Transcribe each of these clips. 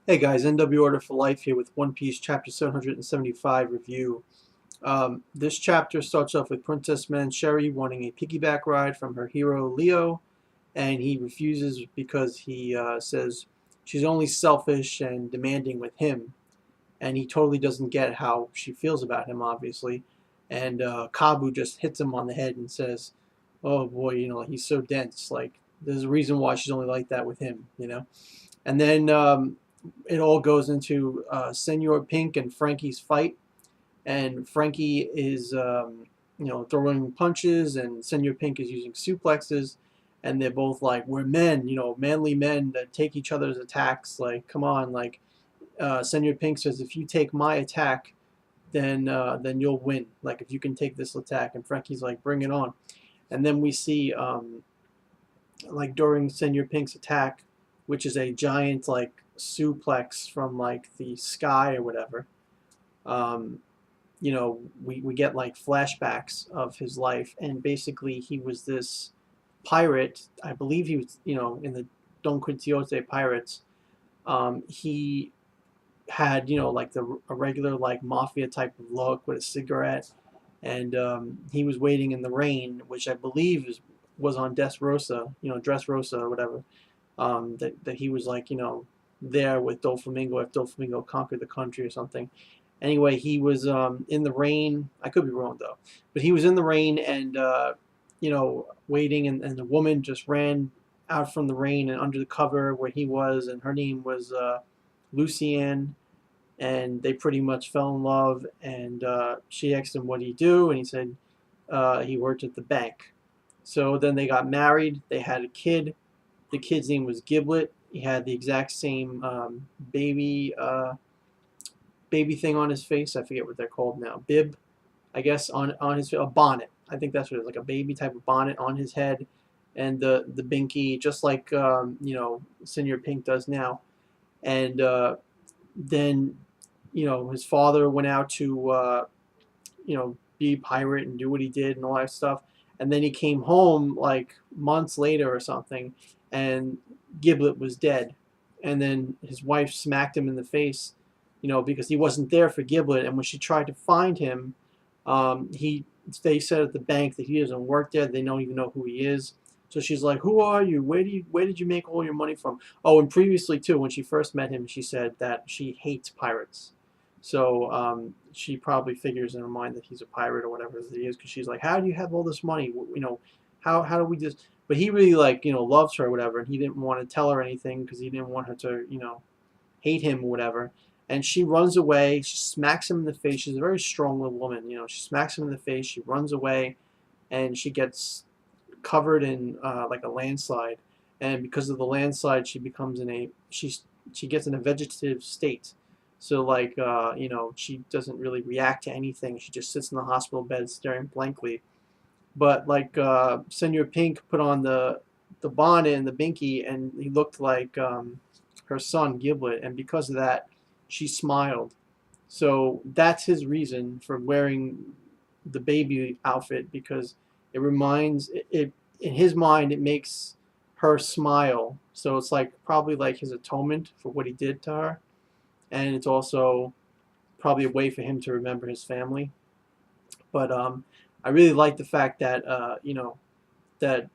Hey guys, NW Order for Life here with One Piece Chapter 775 review. This chapter starts off with Princess Mancheri wanting a piggyback ride from her hero Leo, and he refuses because he says she's only selfish and demanding with him, and he totally doesn't get how she feels about him, obviously. And Kabu just hits him on the head and says, "Oh boy, he's so dense. Like, there's a reason why she's only like that with him." And then it all goes into Senor Pink and Frankie's fight, and Frankie is throwing punches, and Senor Pink is using suplexes, and they're both like, "We're men, manly men that take each other's attacks. Like, come on, like." Senor Pink says, "If you take my attack, then you'll win. Like, if you can take this attack," and Frankie's like, "Bring it on." And then we see like during Senor Pink's attack, which is a giant like suplex from like the sky or whatever. Um, we get like flashbacks of his life, and basically he was this pirate. I believe he was, in the Don Quixote pirates. He had, like a regular like mafia type of look with a cigarette, and he was waiting in the rain, which I believe was on Dressrosa, Dressrosa or whatever. That he was like, there with Doflamingo if Doflamingo conquered the country or something. Anyway, he was in the rain. I could be wrong though, but he was in the rain and waiting, and the woman just ran out from the rain and under the cover where he was, and her name was Lucienne, and they pretty much fell in love. And she asked him what he do, and he said he worked at the bank. So then they got married. They had a kid. The kid's name was Giblet. He had the exact same baby thing on his face. I forget what they're called now. Bib, I guess, on his a bonnet. I think that's what it is, like a baby type of bonnet on his head, and the binky, just like Senior Pink does now. And then his father went out to be a pirate and do what he did and all that stuff. And then he came home like months later or something, and Giblet was dead. And then his wife smacked him in the face, because he wasn't there for Giblet. And when she tried to find him, he they said at the bank that he doesn't work there. They don't even know who he is. So she's like, "Who are you? Where did you make all your money from?" Oh, and previously too, when she first met him, she said that she hates pirates. So she probably figures in her mind that he's a pirate or whatever he is, because she's like, "How do you have all this money? How do we just?" But he really like loves her or whatever, and he didn't want to tell her anything because he didn't want her to hate him or whatever. And she runs away. She smacks him in the face. She's a very strong little woman. She smacks him in the face. She runs away, and she gets covered in like a landslide. And because of the landslide, she becomes she gets in a vegetative state. So like she doesn't really react to anything. She just sits in the hospital bed staring blankly. But like Senor Pink put on the bonnet and the binky, and he looked like her son Giblet, and because of that, she smiled. So that's his reason for wearing the baby outfit, because it reminds it in his mind, it makes her smile. So it's like probably like his atonement for what he did to her, and it's also probably a way for him to remember his family. But I really like the fact that that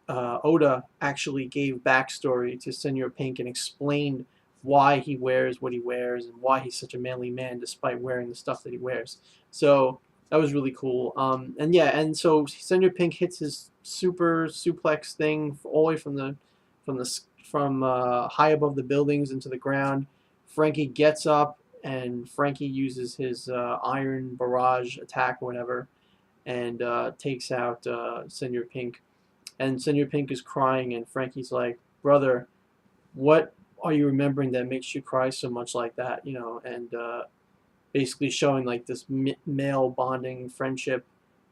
Oda actually gave backstory to Senor Pink and explained why he wears what he wears and why he's such a manly man despite wearing the stuff that he wears. So that was really cool. And yeah, and so Senor Pink hits his super suplex thing all the way from high above the buildings into the ground. Frankie gets up, and Frankie uses his iron barrage attack or whatever, and takes out Senor Pink. And Senor Pink is crying, and Frankie's like, "Brother, what are you remembering that makes you cry so much like that?" And basically showing like this male bonding friendship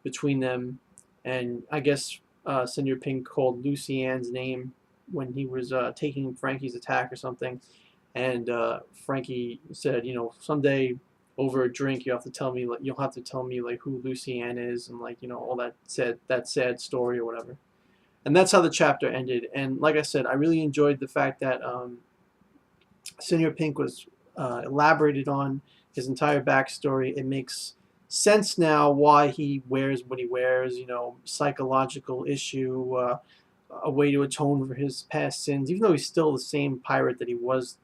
between them. And I guess Senor Pink called Lucienne's name when he was taking Frankie's attack or something. And Frankie said, "Someday over a drink, you'll have to tell me like who Lucienne is, and like all that sad story or whatever." And that's how the chapter ended. And like I said, I really enjoyed the fact that Senior Pink was elaborated on his entire backstory. It makes sense now why he wears what he wears. You know, psychological issue, a way to atone for his past sins. Even though he's still the same pirate that he was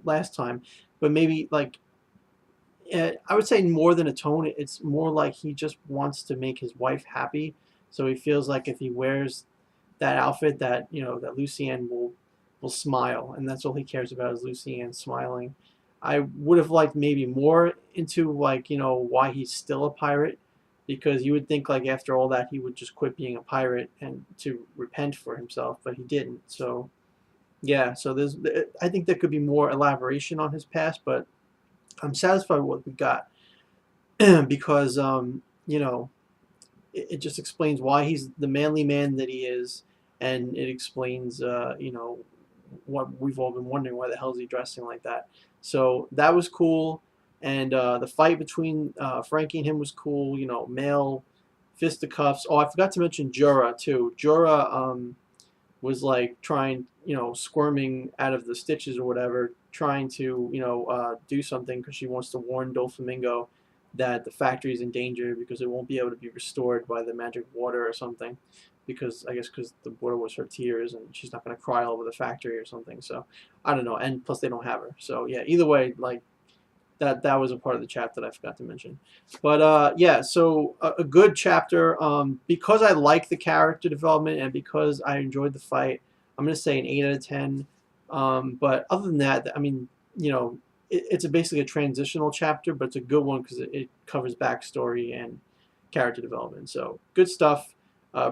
last time, but maybe like I would say more than atone. It's more like he just wants to make his wife happy. So he feels like if he wears that outfit, that that Lucienne will smile, and that's all he cares about is Lucienne smiling. I would have liked maybe more into like why he's still a pirate, because you would think like after all that he would just quit being a pirate and to repent for himself, but he didn't. So yeah, so I think there could be more elaboration on his past, but I'm satisfied with what we got because it just explains why he's the manly man that he is, and it explains what we've all been wondering, why the hell is he dressing like that. So that was cool, and the fight between Frankie and him was cool. Male fisticuffs. Oh, I forgot to mention Jorah too. Jorah was like trying, squirming out of the stitches or whatever, trying to, do something because she wants to warn Doflamingo that the factory is in danger because it won't be able to be restored by the magic water or something. Because I guess because the water was her tears and she's not going to cry all over the factory or something. So I don't know. And plus they don't have her. So yeah, either way, like that was a part of the chapter that I forgot to mention. But yeah, so a good chapter. Because I like the character development and because I enjoyed the fight, I'm gonna say an 8 out of 10. But other than that, I mean, it's basically a transitional chapter, but it's a good one because it covers backstory and character development. So good stuff.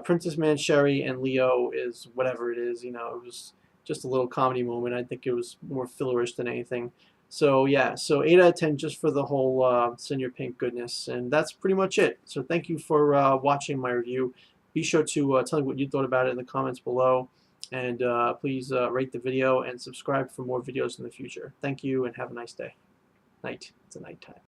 Princess Mansherry and Leo is whatever it is. It was just a little comedy moment. I think it was more fillerish than anything. So yeah, so 8 out of 10 just for the whole Senior Pink goodness, and that's pretty much it. So thank you for watching my review. Be sure to tell me what you thought about it in the comments below, and please rate the video and subscribe for more videos in the future. Thank you, and have a nice day. Night. It's a nighttime.